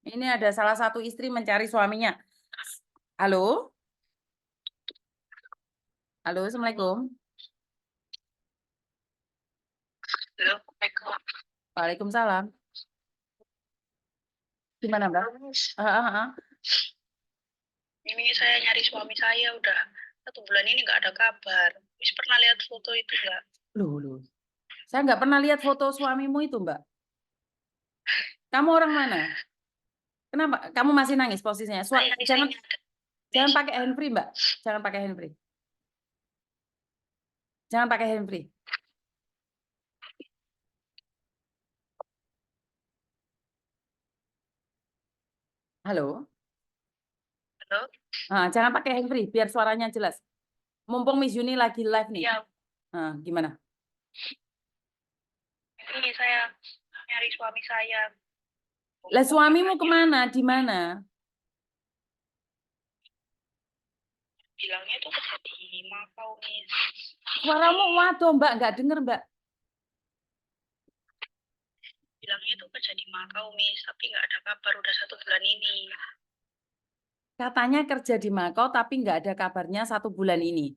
Ini ada salah satu istri mencari suaminya. Halo? Halo, Assalamualaikum. Halo, Waalaikumsalam. Gimana, Mbak? Ini saya nyari suami saya udah 1 bulan ini nggak ada kabar. Wis pernah lihat foto itu nggak? Loh. Saya nggak pernah lihat foto suamimu itu, Mbak. Kamu orang mana? Kenapa? Kamu masih nangis posisinya? Saya Jangan istrinya ada. jangan Wis. pakai handfree, Mbak. Jangan pakai handfree. Jangan pakai handfree. Halo? Halo, Jangan pakai handfree biar suaranya jelas. Mumpung Miss Yuni lagi live nih. iya. Gimana? Ini saya nyari suami saya. Lah suamimu kemana? Di mana? Bilangnya tuh kerja di Makau nih. Suaramu waduh, Mbak, nggak denger, Mbak. Bilangnya tuh kerja di Makau Miss, tapi nggak ada kabar udah 1 bulan ini. Katanya kerja di Makau tapi nggak ada kabarnya 1 bulan ini.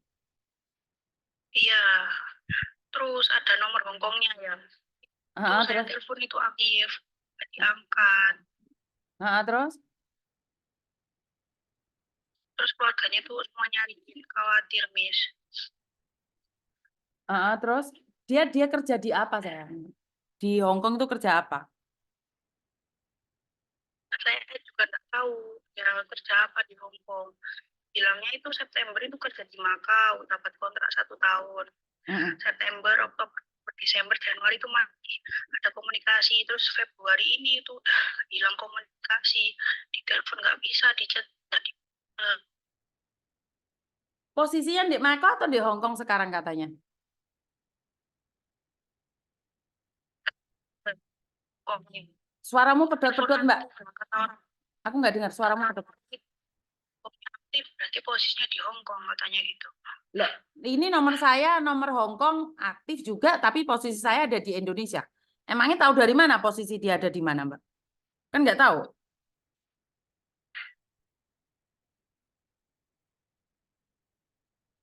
Iya. Terus ada nomor Hongkongnya ya. Terus saya Terus? telepon itu aktif, nggak diangkat. Terus? Terus keluarganya tuh semua nyariin, khawatir Miss. Terus? Dia kerja di apa, sayang? Di Hong Kong itu kerja apa? Saya juga nggak tahu ya kerja apa di Hong Kong. Bilangnya itu September itu kerja di Makau, dapat kontrak 1 tahun. September, Oktober, Desember, Januari itu masih ada komunikasi. Terus Februari ini itu udah hilang komunikasi. Di telepon nggak bisa, di chat nggak di. Posisinya di Makau atau di Hong Kong sekarang katanya? Oh, ini. Suaramu Telepon pedot-pedot, Mbak. kata orang Aku nggak dengar suaramu pedot. aktif, berarti posisinya di Hong Kong katanya gitu. Loh, ini nomor saya, nomor Hong Kong aktif juga, tapi posisi saya ada di Indonesia. Emangnya tahu dari mana posisi dia ada di mana, Mbak? Kan nggak tahu.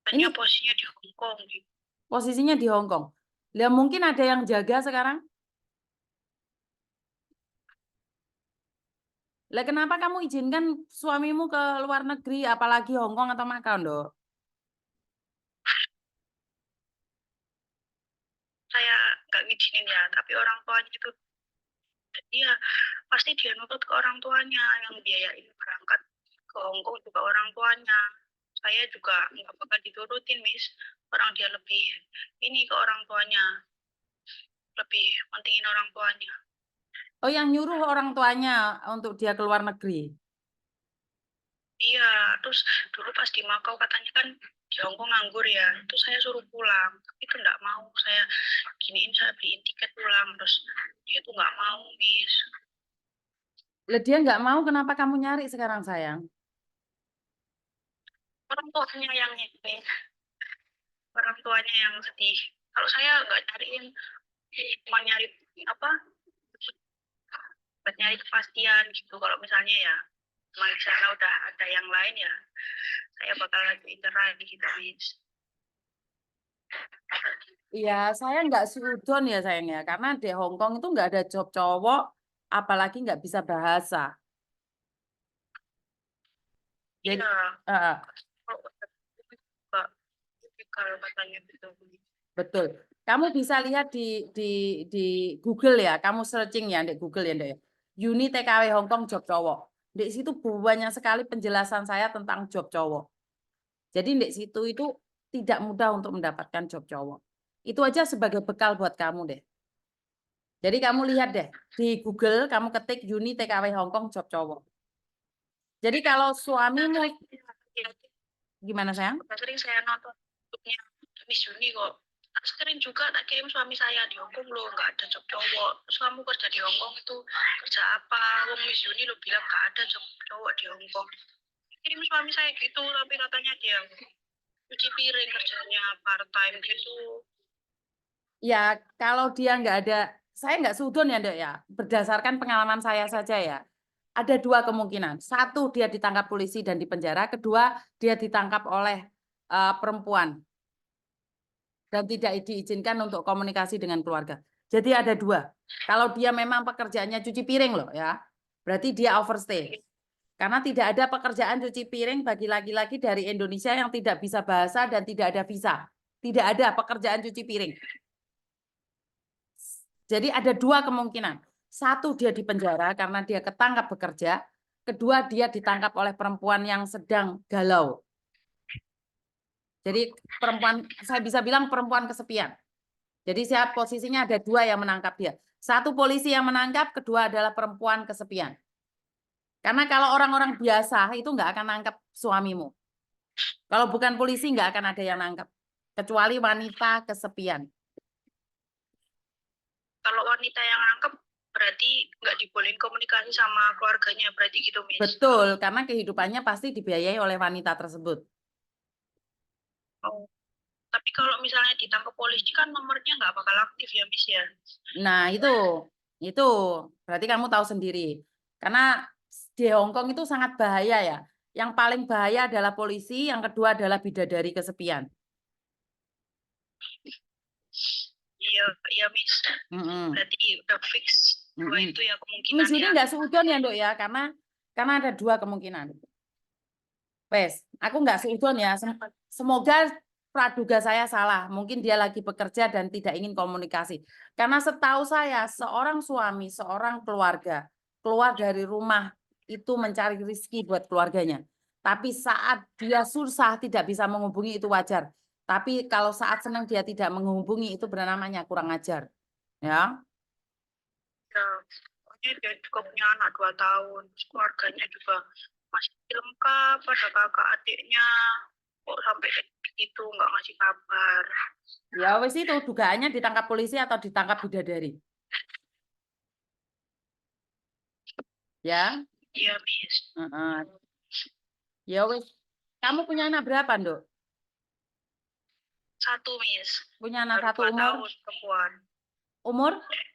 Katanya Ini posisinya di Hong Kong gitu. posisinya di Hong Kong. Lah mungkin ada yang jaga sekarang. Lah kenapa kamu izinkan suamimu ke luar negeri, apalagi Hong Kong atau Makau, Dok? Saya nggak ngizinin ya, tapi orang tuanya itu dia pasti dia nurut ke orang tuanya yang biayain berangkat ke Hongkong juga orang tuanya. Saya juga nggak bakal diturutin Miss, orang dia lebih ini ke orang tuanya, lebih pentingin orang tuanya. Oh, yang nyuruh orang tuanya untuk dia ke luar negeri. Iya, terus dulu pas di Makau katanya kan di Hongkong nganggur ya, terus saya suruh pulang, tapi itu nggak mau. Saya giniin, saya beliin tiket pulang, terus dia tuh nggak mau Miss. Lah dia nggak mau, kenapa kamu nyari sekarang, sayang? Orang tuanya yang ini, orang tuanya yang sedih. Kalau saya nggak nyariin, cuma nyari apa, buat nyari kepastian gitu. Kalau misalnya ya memang di sana udah ada yang lain ya, saya bakal lanjutin cerai gitu Miss. Iya, saya nggak sudon ya, sayang ya, karena di Hong Kong itu nggak ada job cowok, apalagi nggak bisa bahasa. Jadi, Iya, eh, kalau juga kalau katanya gitu. betul. Kamu bisa lihat di di Google ya, kamu searching ya di Google ya, Ndek, ya. Uni TKW Hong Kong job cowok. Di situ banyak sekali penjelasan saya tentang job cowok. Jadi di situ itu tidak mudah untuk mendapatkan job cowok. Itu aja sebagai bekal buat kamu deh. Jadi kamu lihat deh di Google, kamu ketik Uni TKW Hong Kong job cowok. Jadi kalau suamimu gimana, sayang? Udah sering saya nonton YouTube-nya Miss Juni kok. Sering juga tak kirim suami saya di Hongkong loh, nggak ada job cowok. Terus kamu kerja di Hongkong itu kerja apa? Wong Miss Juni lo bilang nggak ada job cowok di Hongkong. Kirim suami saya gitu, tapi katanya dia cuci piring kerjanya part time gitu. Ya, kalau dia nggak ada, saya nggak sudon ya, Dok ya. Berdasarkan pengalaman saya saja ya. Ada dua kemungkinan. Satu, dia ditangkap polisi dan dipenjara. Kedua, dia ditangkap oleh perempuan dan tidak diizinkan untuk komunikasi dengan keluarga. Jadi ada dua. Kalau dia memang pekerjaannya cuci piring loh ya, berarti dia overstay. Karena tidak ada pekerjaan cuci piring bagi laki-laki dari Indonesia yang tidak bisa bahasa dan tidak ada visa. Tidak ada pekerjaan cuci piring. Jadi ada dua kemungkinan. Satu, dia dipenjara karena dia ketangkap bekerja. Kedua, dia ditangkap oleh perempuan yang sedang galau. Jadi perempuan, saya bisa bilang perempuan kesepian. Jadi siap posisinya ada dua yang menangkap dia. Satu polisi yang menangkap, kedua adalah perempuan kesepian. Karena kalau orang-orang biasa itu nggak akan nangkap suamimu. Kalau bukan polisi nggak akan ada yang nangkap. Kecuali wanita kesepian. Kalau wanita yang nangkep berarti nggak dibolehin komunikasi sama keluarganya, berarti gitu, Miss? Betul, karena kehidupannya pasti dibiayai oleh wanita tersebut. Oh. Tapi kalau misalnya ditangkap polisi kan nomornya nggak bakal aktif ya, Miss ya? Nah, itu berarti kamu tahu sendiri. Karena di Hong Kong itu sangat bahaya ya. Yang paling bahaya adalah polisi, yang kedua adalah bidadari kesepian. Iya, iya, Miss. Mm-mm. Berarti udah fix dua Mm-mm. itu ya kemungkinan Miss ini ya. nggak seudon ya, Dok ya, karena ada dua kemungkinan. Wes, aku nggak seudon ya. Semoga praduga saya salah. Mungkin dia lagi bekerja dan tidak ingin komunikasi. Karena setahu saya, seorang suami, seorang keluarga, keluar dari rumah itu mencari rezeki buat keluarganya. Tapi saat dia susah tidak bisa menghubungi itu wajar. Tapi kalau saat senang dia tidak menghubungi itu bernamanya kurang ajar. Ya. Ya, pokoknya dia juga punya anak 2 tahun, terus keluarganya juga masih lengkap, ada kakak adiknya, kok sampai kayak gitu nggak ngasih kabar. Ya wes itu dugaannya ditangkap polisi atau ditangkap bidadari. Ya. Iya, Miss. Ya wes. Kamu punya anak berapa, Nduk? 1, Miss. Punya anak Baru satu 2 umur? tahun perempuan. Umur?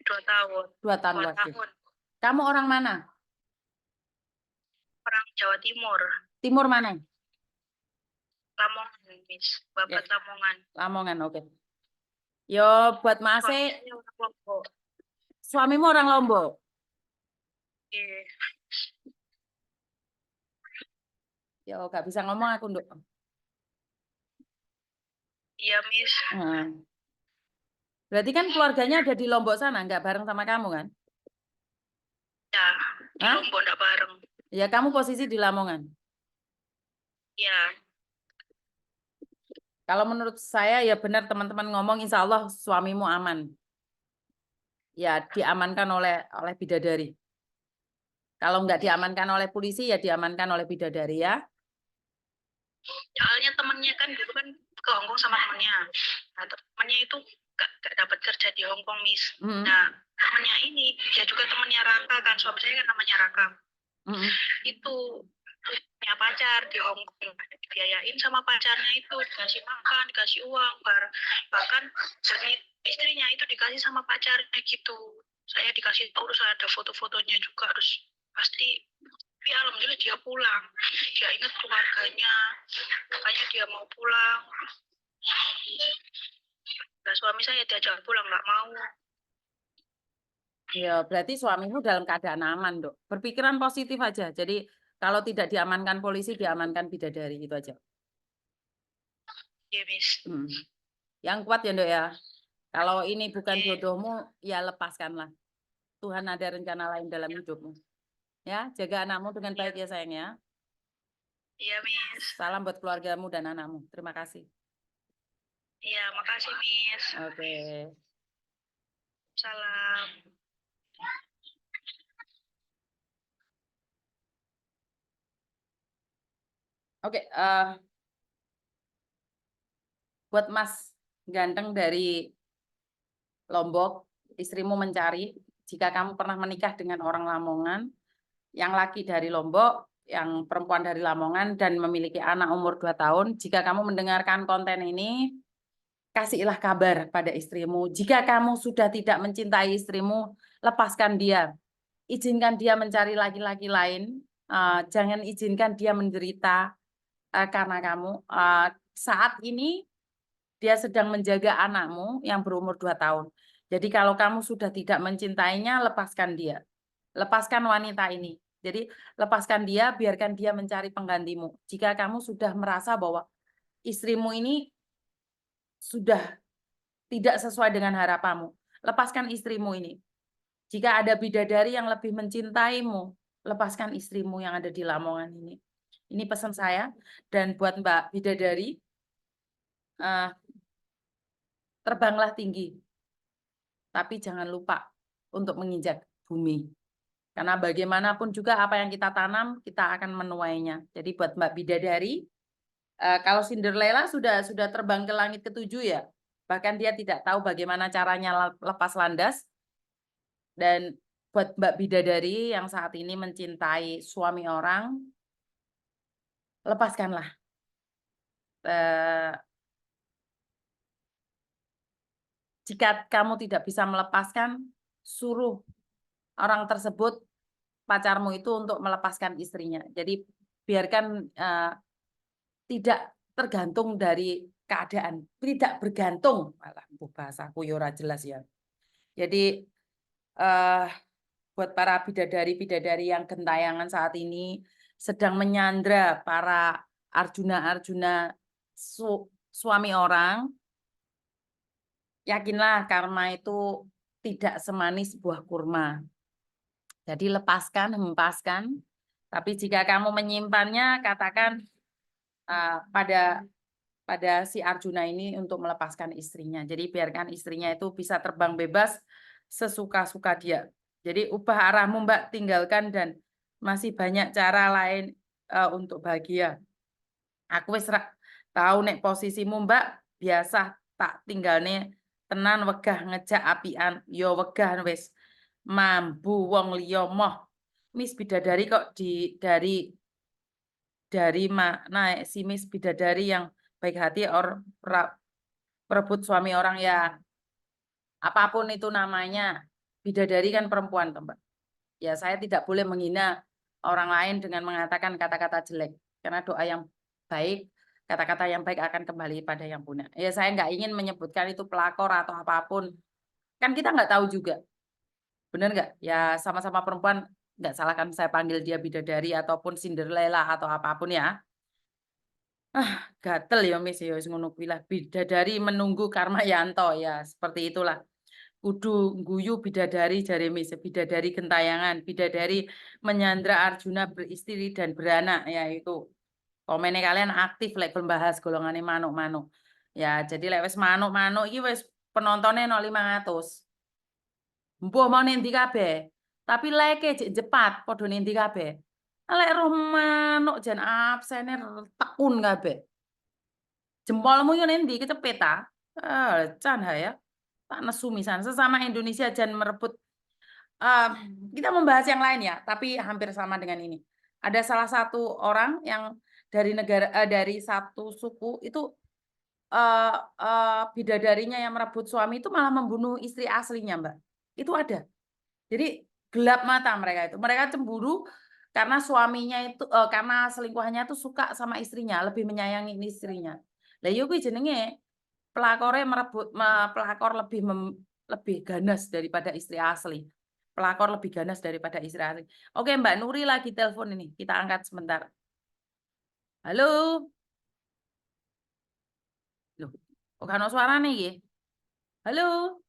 2 tahun. 2 tahun. 2 Waduh. tahun. Kamu orang mana? Orang Jawa Timur. Timur mana? Lamongan, Miss. Babat Lamongan. Lamongan, oke. Yo, buat Mas Suaminya orang Lombok. suamimu orang Lombok. Iya. Yo, gak bisa ngomong aku, Nduk. Iya, Miss. Berarti kan keluarganya ada di Lombok sana, nggak bareng sama kamu kan? Ya, di Hah? Lombok nggak bareng. Ya, kamu posisi di Lamongan. Ya, Kalau menurut saya ya benar teman-teman ngomong, insya Allah suamimu aman. Ya, diamankan oleh bidadari. Kalau nggak diamankan oleh polisi, ya diamankan oleh bidadari ya. soalnya temennya kan dulu kan ke Hongkong sama temennya. Nah, temennya itu gak dapat kerja di Hongkong, Miss. Nah, temennya ini, dia juga temennya Raka kan, suami saya kan namanya Raka. Itu punya pacar di Hongkong, dibiayain sama pacarnya itu, dikasih makan, dikasih uang, bahkan jadi istrinya itu dikasih sama pacarnya gitu. Saya dikasih tahu, terus ada foto-fotonya juga, terus pasti, tapi alhamdulillah dia pulang, dia ingat keluarganya, makanya dia mau pulang. Nah, suami saya diajak pulang nggak mau. Ya, berarti suamimu dalam keadaan aman, Dok. Berpikiran positif aja. Jadi kalau tidak diamankan polisi, diamankan bidadari, itu aja. Iya, Miss. Yang kuat ya, Dok ya. Kalau ini bukan jodohmu, ya lepaskanlah. Tuhan ada rencana lain dalam hidupmu. Ya, jaga anakmu dengan baik ya sayang ya. Iya, Miss. Salam buat keluargamu dan anakmu. Terima kasih. Iya, makasih, Miss. Oke. Salam. Oke, buat Mas ganteng dari Lombok, istrimu mencari. Jika kamu pernah menikah dengan orang Lamongan, yang laki dari Lombok, yang perempuan dari Lamongan, dan memiliki anak umur 2 tahun, jika kamu mendengarkan konten ini, kasihlah kabar pada istrimu. Jika kamu sudah tidak mencintai istrimu, lepaskan dia. izinkan dia mencari laki-laki lain. Jangan izinkan dia menderita karena kamu. Saat ini dia sedang menjaga anakmu yang berumur 2 tahun. Jadi kalau kamu sudah tidak mencintainya, lepaskan dia. Lepaskan wanita ini. Jadi lepaskan dia, biarkan dia mencari penggantimu. Jika kamu sudah merasa bahwa istrimu ini sudah tidak sesuai dengan harapanmu, lepaskan istrimu ini. Jika ada bidadari yang lebih mencintaimu, lepaskan istrimu yang ada di Lamongan ini. Ini pesan saya. Dan buat Mbak Bidadari, terbanglah tinggi. Tapi jangan lupa untuk menginjak bumi. Karena bagaimanapun juga apa yang kita tanam, kita akan menuainya. Jadi buat Mbak Bidadari, kalau Cinderella sudah terbang ke langit ketujuh ya, bahkan dia tidak tahu bagaimana caranya lepas landas. Dan buat Mbak Bidadari yang saat ini mencintai suami orang, lepaskanlah. Jika kamu tidak bisa melepaskan, suruh orang tersebut, pacarmu itu untuk melepaskan istrinya. Jadi biarkan tidak tergantung dari keadaan, tidak bergantung. Malah bahasaku yora jelas ya. Jadi buat para bidadari-bidadari yang gentayangan saat ini sedang menyandra para arjuna-arjuna suami orang, yakinlah karma itu tidak semanis buah kurma. Jadi lepaskan, hempaskan. Tapi jika kamu menyimpannya, katakan pada si Arjuna ini untuk melepaskan istrinya. Jadi biarkan istrinya itu bisa terbang bebas sesuka-suka dia. Jadi ubah arahmu Mbak, tinggalkan dan masih banyak cara lain untuk bahagia. Aku wis tahu nek posisimu Mbak, biasa tak tinggalne tenan wegah ngejak apian, yo wegah wis mambu wong liya moh. Miss Bidadari kok dari mana si Miss Bidadari yang baik hati perebut suami orang ya, apapun itu namanya, bidadari kan perempuan Mbak. Ya saya tidak boleh menghina orang lain dengan mengatakan kata-kata jelek, karena doa yang baik, kata-kata yang baik akan kembali pada yang punya. Ya saya nggak ingin menyebutkan itu pelakor atau apapun, kan kita nggak tahu juga, benar nggak? Ya sama-sama perempuan, nggak salahkan saya panggil dia bidadari ataupun Cinderella atau apapun ya. Gatel ya Miss ya wis ngono kuwi lah, bidadari menunggu karma yanto ya, seperti itulah. Kudu guyu bidadari jare Miss, bidadari gentayangan, bidadari menyandra Arjuna beristri dan beranak ya itu. Komennya kalian aktif lek membahas golongane manuk-manuk. Ya, jadi lek wis manuk-manuk iki wis penontonnya 0500. Mbuh mau nendi kabeh. Tapi like jek jepat padha nendi kabeh. Lek roh manuk jan absene tekun kabeh. Jempolmu yo nendi kecepet ta? Can ha ya. Tak nesu misan. Sesama Indonesia jan merebut. Kita membahas yang lain ya, tapi hampir sama dengan ini. Ada salah satu orang yang dari negara dari satu suku itu bidadarinya yang merebut suami itu malah membunuh istri aslinya, Mbak. Itu ada. Jadi gelap mata mereka itu. Mereka cemburu karena suaminya itu karena selingkuhannya itu suka sama istrinya, lebih menyayangi istrinya. Lah yo kuwi jenenge pelakor lebih ganas daripada istri asli. Pelakor lebih ganas daripada istri asli. Oke, Mbak Nuri lagi telepon ini. Kita angkat sebentar. Halo. Loh, kok kan suarane iki? Halo.